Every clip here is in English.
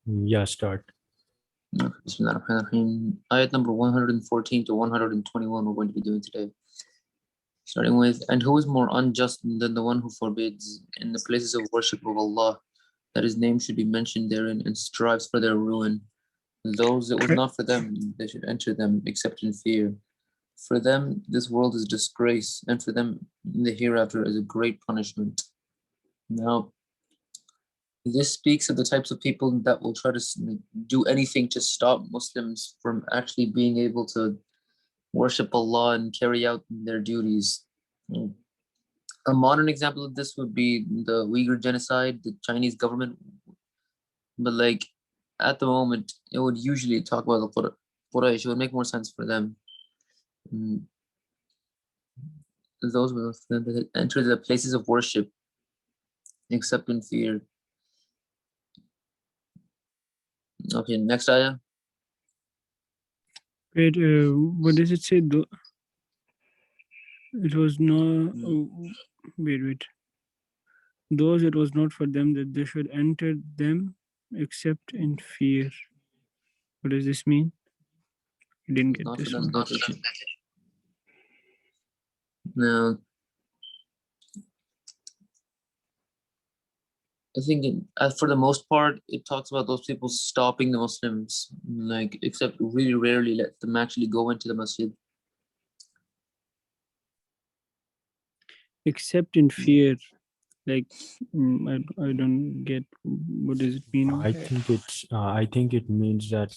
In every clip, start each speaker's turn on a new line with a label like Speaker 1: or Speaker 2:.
Speaker 1: Yeah, start.
Speaker 2: Bismillahirrahmanirrahim. Ayat number 114 to 121 we're going to be doing today. Starting with, and who is more unjust than the one who forbids in the places of worship of Allah that his name should be mentioned therein and strives for their ruin? Those it was not for them, they should enter them except in fear. For them, this world is disgrace, and for them, the hereafter is a great punishment. Now, this speaks of the types of people that will try to do anything to stop Muslims from actually being able to worship Allah and carry out their duties. A modern example of this would be the Uyghur genocide, the Chinese government. But like at the moment, it would usually talk about the Quraysh. It would make more sense for them. Those will enter the places of worship except in fear. Okay, next ayah.
Speaker 3: Wait, what does it say? It was not. Wait. Those it was not for them that they should enter them except in fear. What does this mean? I didn't get
Speaker 2: Not
Speaker 3: this
Speaker 2: for them.
Speaker 3: one.
Speaker 2: Now, I think for the most part, it talks about those people stopping the Muslims, like, except really rarely let them actually go into the masjid.
Speaker 3: Except in fear. Like, I don't get what does it mean?
Speaker 1: I think it means that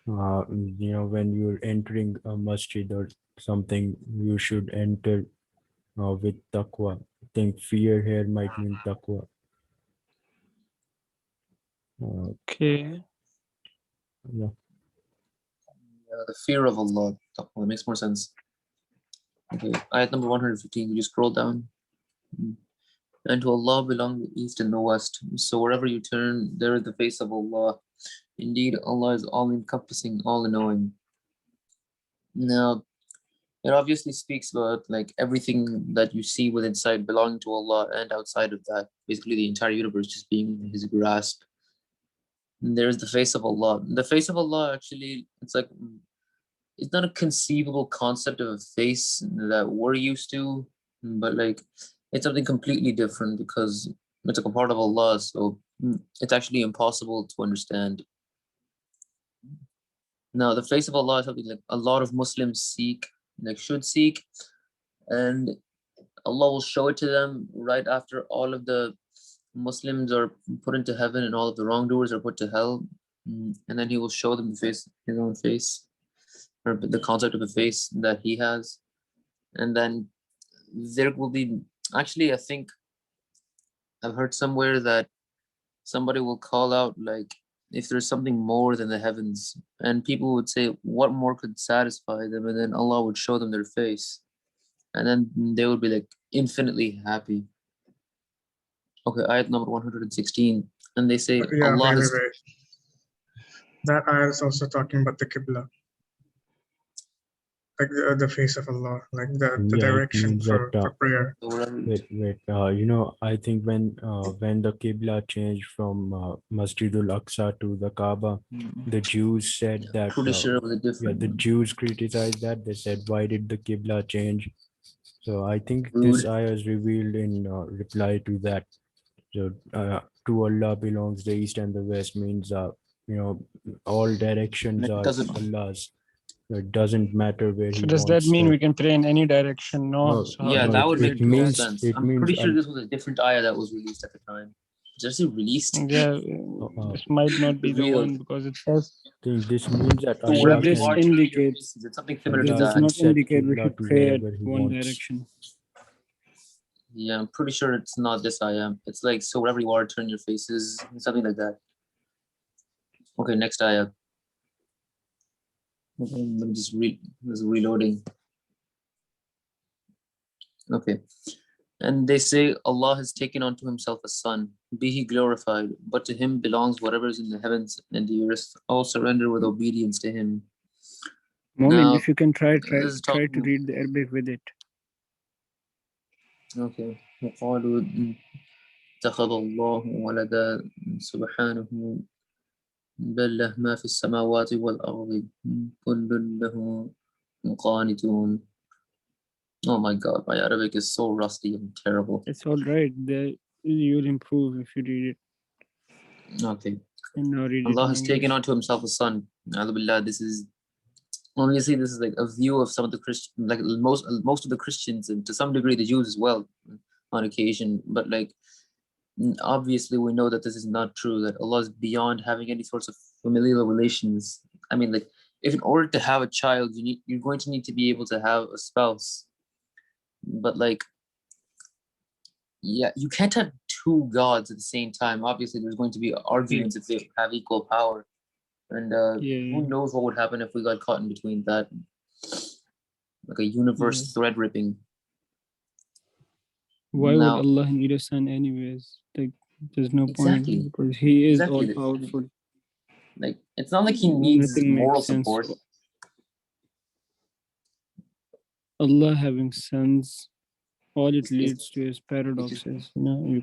Speaker 1: when you're entering a masjid or something, you should enter with taqwa. I think fear here might mean taqwa.
Speaker 3: Okay.
Speaker 1: Yeah.
Speaker 2: The fear of Allah. Taqwa makes more sense. Okay, ayat number 115. You scroll down. And to Allah belong the east and the west. So wherever you turn, there is the face of Allah. Indeed, Allah is all-encompassing, all-knowing. Now, it obviously speaks about like everything that you see within sight belonging to Allah and outside of that, basically the entire universe just being in His grasp. And there's the face of Allah. The face of Allah actually, it's not a conceivable concept of a face that we're used to, but like it's something completely different because it's like a part of Allah, so it's actually impossible to understand. Now, the face of Allah is something like a lot of Muslims seek, like should seek, and Allah will show it to them right after all of the Muslims are put into heaven and all of the wrongdoers are put to hell, and then He will show them the face, His own face, or the concept of a face that He has, and then there will be, actually, I think I've heard somewhere that somebody will call out like if there's something more than the heavens, and people would say what more could satisfy them, and then Allah would show them their face, and then they would be like infinitely happy. Okay, ayat number 116, and they say Allah has...
Speaker 4: That ayah is also talking about the Qibla, like the face of Allah, like the direction for prayer.
Speaker 1: Wait. I think when the Qibla changed from Masjidul Aqsa to the Kaaba, the Jews said that.
Speaker 2: Pretty sure it was a different.
Speaker 1: The Jews criticized that. They said, "Why did the Qibla change?" So I think this ayah is revealed in reply to that. So to Allah belongs the east and the west means all directions are Allah's. It doesn't matter where He wants.
Speaker 3: So does that mean we can pray in any direction? No.
Speaker 2: Yeah, that would make more sense. I'm pretty sure this was a different ayah that was released at the time. Just released.
Speaker 3: Yeah, this might not be the one because it says.
Speaker 1: I think this means that
Speaker 2: Allah
Speaker 3: this indicates
Speaker 2: it's something similar to
Speaker 3: that. Does not indicate we should pray at one direction.
Speaker 2: Yeah, I'm pretty sure it's not this ayah. It's like, so wherever you are, turn your faces, something like that. Okay, next ayah. Let me just reloading. Okay. And they say Allah has taken unto Himself a son, be He glorified, but to Him belongs whatever is in the heavens and the earth. All surrender with obedience to Him.
Speaker 3: Moment, if you can try to read the Arabic with it.
Speaker 2: Okay. وقالوا اتخذ الله ولدا سبحانه بل له ما في السماوات والأرض كل له قانتون. Oh my God, my Arabic is so rusty and terrible.
Speaker 3: It's all right. You'll improve if you read it.
Speaker 2: Okay.
Speaker 3: And now read
Speaker 2: Allah
Speaker 3: it
Speaker 2: has
Speaker 3: in
Speaker 2: taken
Speaker 3: English.
Speaker 2: onto himself a son. Billah, this is obviously this is like a view of some of the Christian, like most of the Christians, and to some degree the Jews as well, on occasion. But like obviously we know that this is not true. That Allah is beyond having any sorts of familial relations. I mean, like if in order to have a child, you're going to need to be able to have a spouse. But like, yeah, you can't have two gods at the same time. Obviously, there's going to be arguments if they have equal power. And who knows what would happen if we got caught in between that, like a universe thread ripping.
Speaker 3: Why would Allah need a son anyways? Like, there's no point because He is all powerful.
Speaker 2: Like, it's not like He needs moral support.
Speaker 3: Allah having sons, all it leads to is paradoxes. You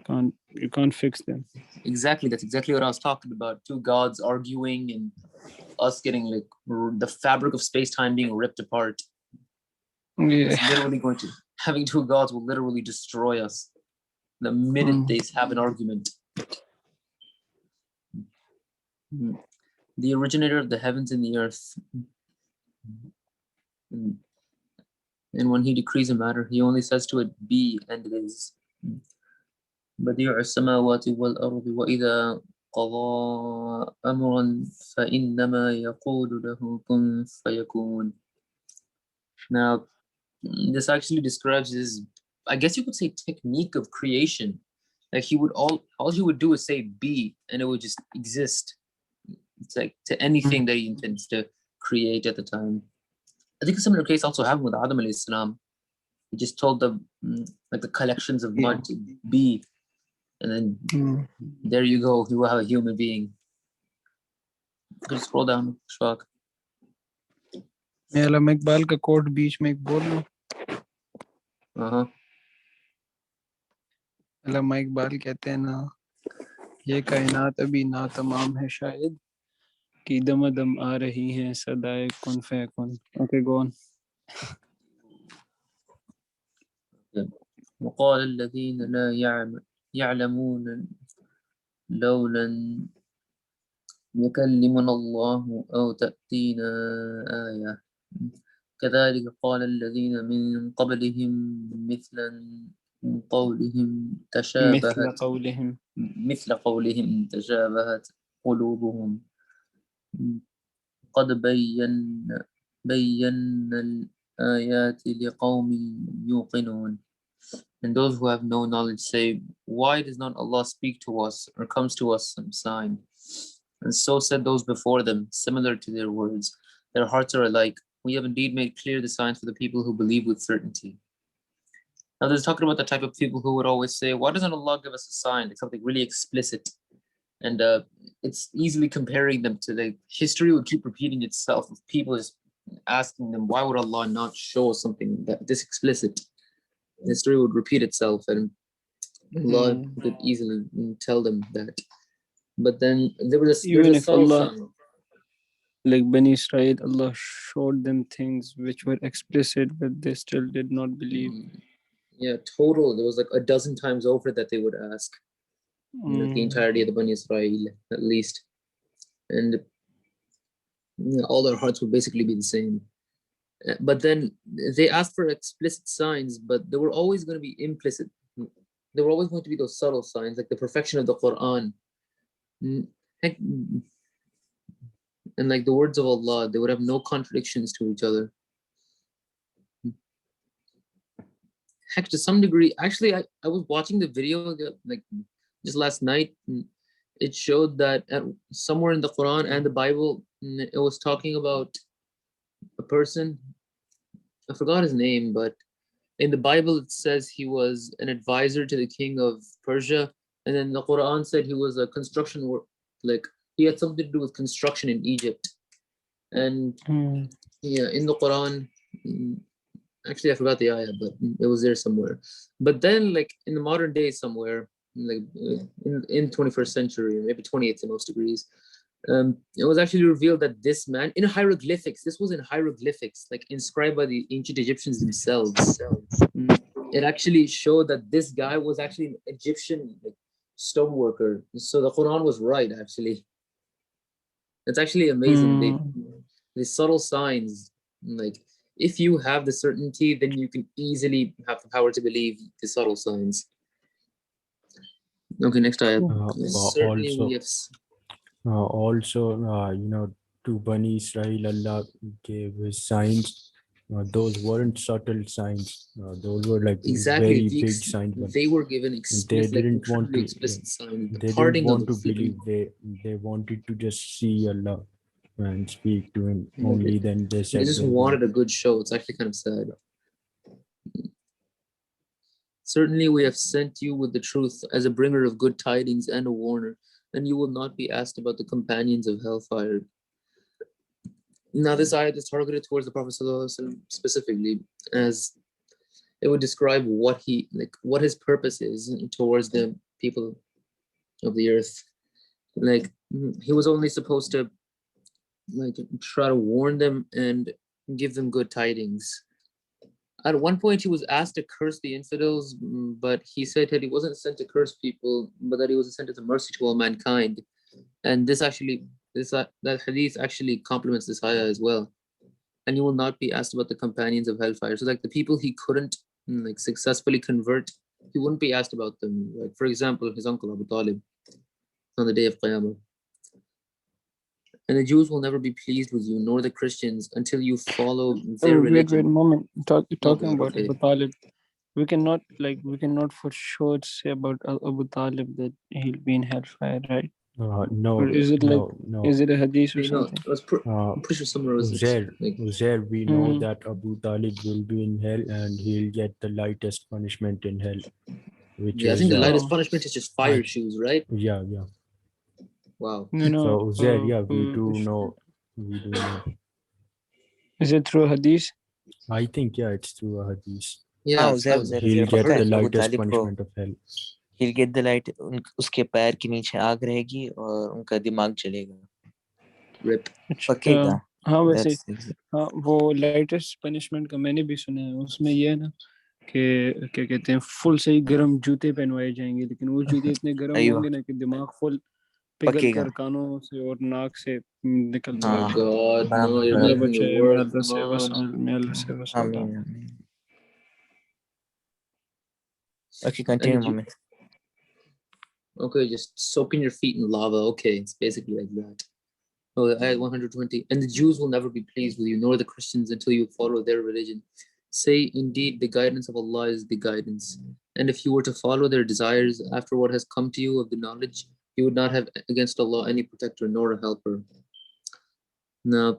Speaker 3: can't fix them.
Speaker 2: Exactly, that's exactly what I was talking about. Two gods arguing and us getting like the fabric of space-time being ripped apart. It's literally going to, having two gods will literally destroy us the minute they have an argument. The originator of the heavens and the earth. And when He decrees a matter, He only says to it, be, and it is. بديع السماوات والأرض وإذا قضى أمرا فإنما يقول له كن فيكون. Now, this actually describes his, I guess you could say, technique of creation. Like all he would do is say be, and it would just exist. It's like to anything that He intends to create at the time. I think a similar case also happened with Adam alayhi salam. He just told the like the collections of mud to be, and then there you go, you have a human being. Just scroll down, Shwak.
Speaker 3: मैं अल्लामा इकबाल का coat बीच में एक बोल लूं. अल्लामा इकबाल कहते हैं ना, ये कायनात अभी ना तमाम है शायद कि दम आ रही हैं सदाए कुन फयकुन. Okay, go on.
Speaker 2: وقال الذين لا يعلمون لولا يكلمنا الله أو تأتينا آية كذلك قال الذين من قبلهم مثل قولهم تشابهت قلوبهم قد بينا الآيات لقوم يوقنون. And those who have no knowledge say, why does not Allah speak to us or comes to us some sign? And so said those before them, similar to their words. Their hearts are alike. We have indeed made clear the signs for the people who believe with certainty. Now there's talking about the type of people who would always say, why doesn't Allah give us a sign, like something really explicit? And it's easily comparing them to the history would keep repeating itself of people just asking them, why would Allah not show us something that this explicit? History would repeat itself, and Allah could easily tell them that. But then there's a subtle sign.
Speaker 3: Like Bani Israel, Allah showed them things which were explicit, but they still did not believe.
Speaker 2: Yeah, total. There was like a dozen times over that they would ask. The entirety of the Bani Israel, at least. And all their hearts would basically be the same. But then they asked for explicit signs, but there were always going to be implicit. There were always going to be those subtle signs, like the perfection of the Quran. And like the words of Allah, they would have no contradictions to each other. Heck, to some degree, actually, I was watching the video like just last night. It showed that somewhere in the Quran and the Bible, it was talking about a person. I forgot his name, but in the Bible it says he was an advisor to the king of Persia, and then the Quran said he was a construction worker, like he had something to do with construction in Egypt. And yeah, in the Quran, actually I forgot the ayah, but it was there somewhere. But then like in the modern day somewhere, like in 21st century, maybe 20th in most degrees. It was actually revealed that this man in hieroglyphics, this was in hieroglyphics, like inscribed by the ancient Egyptians themselves. It actually showed that this guy was actually an Egyptian like, stone worker. So the Quran was right, actually. It's actually amazing. The subtle signs, like if you have the certainty, then you can easily have the power to believe the subtle signs. Okay, next ayah. Certainly we have.
Speaker 1: To Bani Israel, Allah gave his signs. Those weren't subtle signs. Those were like
Speaker 2: Exactly,
Speaker 1: very big signs. But
Speaker 2: they were given
Speaker 1: they
Speaker 2: like
Speaker 1: didn't want
Speaker 2: incredibly
Speaker 1: to.
Speaker 2: explicit signs. The
Speaker 1: They didn't
Speaker 2: parting of
Speaker 1: want
Speaker 2: the
Speaker 1: to believe. They wanted to just see Allah and speak to him. Only then they
Speaker 2: They
Speaker 1: said
Speaker 2: just
Speaker 1: they
Speaker 2: wanted a good show. It's actually kind of sad. Certainly we have sent you with the truth as a bringer of good tidings and a warner, and you will not be asked about the companions of hellfire. Now this ayat is targeted towards the Prophet ﷺ specifically, as it would describe what his purpose is towards the people of the earth. Like he was only supposed to like try to warn them and give them good tidings. At one point, he was asked to curse the infidels, but he said that he wasn't sent to curse people, but that he was sent as a mercy to all mankind. And that hadith actually complements this ayah as well. And you will not be asked about the companions of hellfire. So, like the people he couldn't like successfully convert, he wouldn't be asked about them. Like for example, his uncle Abu Talib on the day of Qiyamah. And the Jews will never be pleased with you, nor the Christians, until you follow their religion.
Speaker 3: Wait a moment. Talking
Speaker 2: God,
Speaker 3: about
Speaker 2: okay.
Speaker 3: Abu Talib, we cannot for sure say about Abu Talib that he'll be in hellfire, right?
Speaker 1: no,
Speaker 3: Or is it
Speaker 1: no.
Speaker 3: is it a hadith or
Speaker 2: You know,
Speaker 3: something?
Speaker 2: I was pretty sure somewhere was
Speaker 1: Uzair, we know that Abu Talib will be in hell and he'll get the lightest punishment in hell, which
Speaker 2: I
Speaker 1: is
Speaker 2: think the lightest punishment is just fire shoes, right?
Speaker 1: yeah.
Speaker 2: Wow.
Speaker 3: No.
Speaker 1: So Uzair, we do know.
Speaker 3: Is it through hadith?
Speaker 1: I think it's through a hadith.
Speaker 2: Yeah,
Speaker 1: He'll get the lightest punishment of hell.
Speaker 5: He'll get the light. उसके पैर के नीचे आग रहेगी और उनका दिमाग जलेगा.
Speaker 2: Rip.
Speaker 5: पकेगा.
Speaker 3: हाँ वैसे हाँ वो लेटेस्ट पनिशमेंट का मैंने भी सुना है. उसमें ये है ना कि क्या कहते हैं फुल सही गरम जूते पहनवाए जाएंगे, लेकिन वो जूते इतने गरम होंगे ना कि दिमाग फुल पिघल कर कानों से और नाक से निकल जाएगा.
Speaker 2: Oh God, no, you're making it worse.
Speaker 5: Amen. Okay, continue, mommy.
Speaker 2: Okay, just soaking your feet in lava. Okay, it's basically like that. Oh, ayat 120. And the Jews will never be pleased with you, nor the Christians, until you follow their religion. Say, indeed, the guidance of Allah is the guidance. And if you were to follow their desires after what has come to you of the knowledge, you would not have against Allah any protector nor a helper. Now,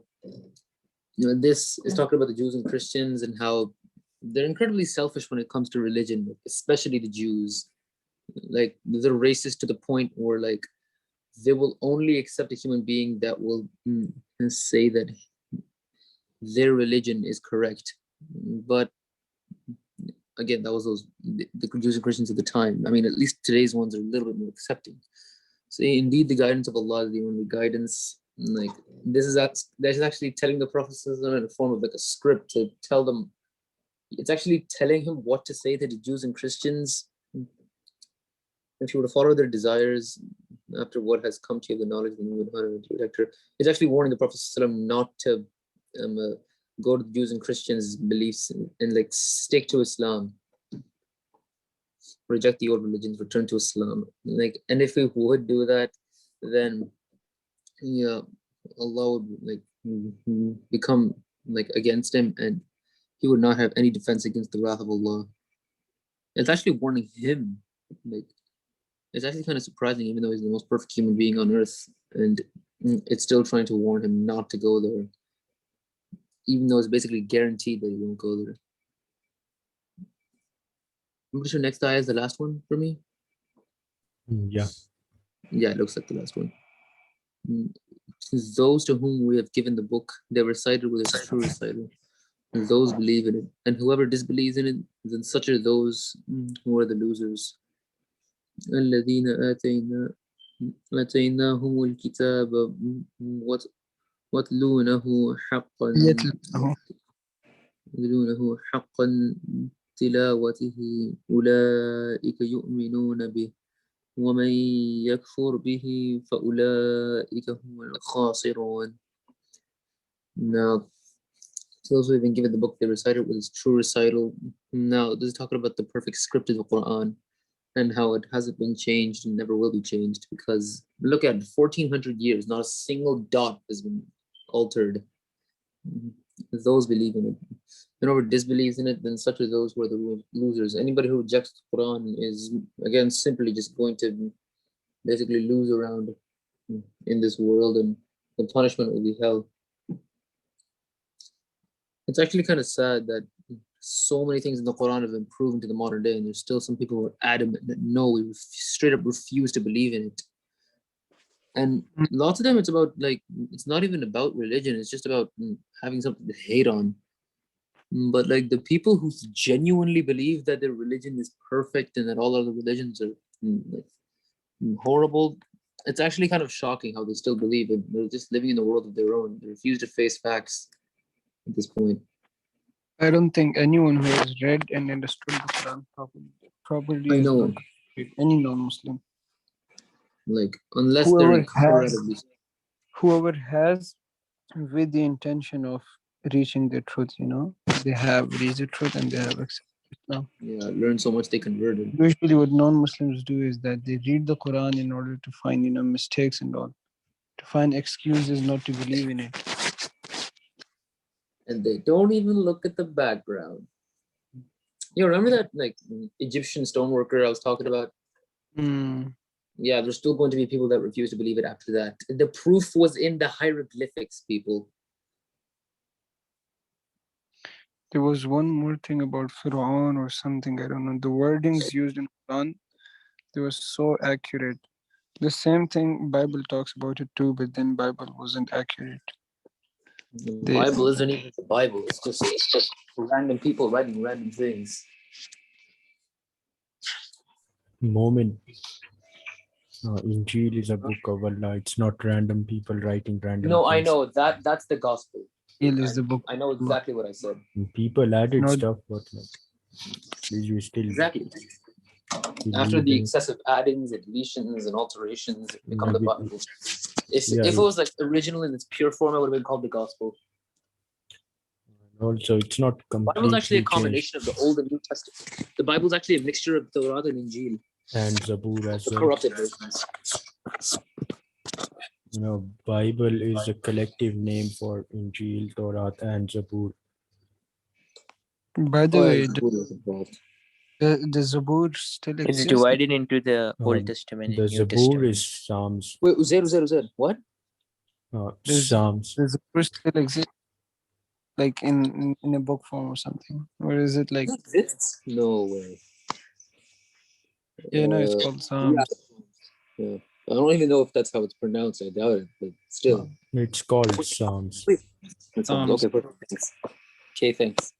Speaker 2: this is talking about the Jews and Christians and how they're incredibly selfish when it comes to religion, especially the Jews. Like they're racist to the point where like they will only accept a human being that will say that their religion is correct. But again, that was the Jews and Christians at the time. I mean, at least today's ones are a little bit more accepting. So indeed, the guidance of Allah is the only guidance. Like this is actually telling the Prophet in a form of like a script to tell them. It's actually telling him what to say to the Jews and Christians. If you were to follow their desires after what has come to you, the knowledge, then you would honor and protect her. It's actually warning the Prophet not to go to the Jews and Christians' beliefs and like stick to Islam. Reject the old religions, return to Islam. Like, and if we would do that, then Allah would like become like against him, and he would not have any defense against the wrath of Allah. It's actually warning him. Like, it's actually kind of surprising, even though he's the most perfect human being on earth, and it's still trying to warn him not to go there, even though it's basically guaranteed that he won't go there. I'm pretty sure next ayah is the last one for me.
Speaker 1: Yeah,
Speaker 2: it looks like the last one. Those to whom we have given the book, they recite it with a true recital. And those believe in it, and whoever disbelieves in it, then such are those who are the losers. الذين آتيناهم الكتاب واتلونه حقا
Speaker 3: يتلونه.
Speaker 2: يتلونه حقا تلاوته أولئك يؤمنون به ومن يكفر به فأولئك هم الخاسرون. Now, those who have been given the book, they recite it with its true recital. Now, this is talking about the perfect script of the Quran and how it hasn't been changed and never will be changed, because look at 1400 years, not a single dot has been altered. Those believe in it. Whoever disbelieves in it, then such are those who are the losers. Anybody who rejects the Quran is, again, simply just going to basically lose around in this world, and the punishment will be hell. It's actually kind of sad that so many things in the Quran have been proven to the modern day, and there's still some people who are adamant that no, we straight up refuse to believe in it. And lots of them, it's about like, it's not even about religion, it's just about having something to hate on. But like the people who genuinely believe that their religion is perfect and that all other religions are like, horrible, it's actually kind of shocking how they still believe it. They're just living in a world of their own. They refuse to face facts at this point.
Speaker 3: I don't think anyone who has read and understood the Quran properly
Speaker 2: I
Speaker 3: is
Speaker 2: know,
Speaker 3: going to read any non-Muslim.
Speaker 2: like, unless they're incredibly.
Speaker 3: Whoever has with the intention of reaching the truth, you know, they have reached the truth and they have accepted Islam.
Speaker 2: Yeah, learn so much they converted.
Speaker 3: Usually what non-Muslims do is that they read the Quran in order to find, you know, mistakes and all, to find excuses not to believe in it.
Speaker 2: And they don't even look at the background. You remember that like Egyptian stoneworker I was talking about? Yeah, there's still going to be people that refuse to believe it after that. The proof was in the hieroglyphics, people.
Speaker 3: There was one more thing about Fir'aun or something, I don't know. The wordings used in Quran, they were so accurate. The same thing Bible talks about it too, but then Bible wasn't accurate.
Speaker 2: The Bible isn't even the Bible. It's just random people writing random things.
Speaker 1: Moment. Injil is a book of Allah. It's not random people writing random
Speaker 2: No,
Speaker 1: things.
Speaker 2: I know that's the gospel.
Speaker 3: Injil is the book.
Speaker 2: I know exactly what I said.
Speaker 1: People added
Speaker 3: Not-
Speaker 1: stuff, but like, you still
Speaker 2: Exactly.
Speaker 1: believe
Speaker 2: After the
Speaker 1: in it.
Speaker 2: excessive addings, deletions, and alterations, it become the
Speaker 1: Maybe-
Speaker 2: Bible. If
Speaker 1: Yeah,
Speaker 2: it was like original in its pure form, it would have been called the gospel.
Speaker 1: Also, it's not
Speaker 2: The Bible's actually a
Speaker 1: completely changed.
Speaker 2: combination of the Old and New Testament. The Bible's actually a mixture of Torah and Injil,
Speaker 1: And Zabur as
Speaker 2: the
Speaker 1: well.
Speaker 2: corrupted versions.
Speaker 1: You know, Bible is a collective name for Injil, Torah, and Zabur.
Speaker 3: By the way,
Speaker 2: Zabur was involved.
Speaker 3: the Zabur still
Speaker 5: It's
Speaker 3: exists?
Speaker 5: divided into the Old
Speaker 1: Um,
Speaker 5: Testament
Speaker 1: The
Speaker 5: and New
Speaker 1: Zabur
Speaker 5: Testament.
Speaker 1: is Psalms.
Speaker 2: Wait, Uzair. What?
Speaker 3: Does
Speaker 1: Psalms.
Speaker 3: the Zabur still exist? Like in a book form or something? Or is it like,
Speaker 2: It exists? No way.
Speaker 3: yeah, no, it's called Psalms.
Speaker 2: Yeah. I don't even know if that's how it's pronounced. I doubt it, but still.
Speaker 1: It's called Psalms.
Speaker 2: That sounds
Speaker 3: Psalms.
Speaker 2: okay. Perfect. Thanks. Okay, thanks.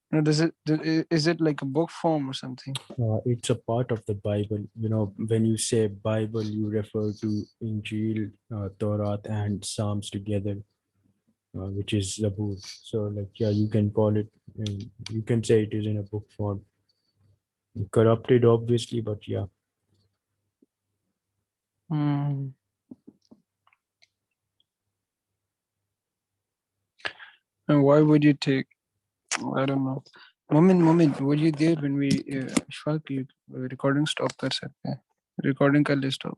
Speaker 3: No, is it like a book form or something?
Speaker 1: It's a part of the Bible. You know, when you say Bible, you refer to Injil, Torah, and Psalms together, which is Zabur. So, like, yeah, you can call it, you can say it is in a book form. Corrupted, obviously, but yeah.
Speaker 3: Hmm. And why would you take, I don't know. Moment, were you there when we, Ishfaq, you recording stop कर सकते हैं? Recording कर ले stop.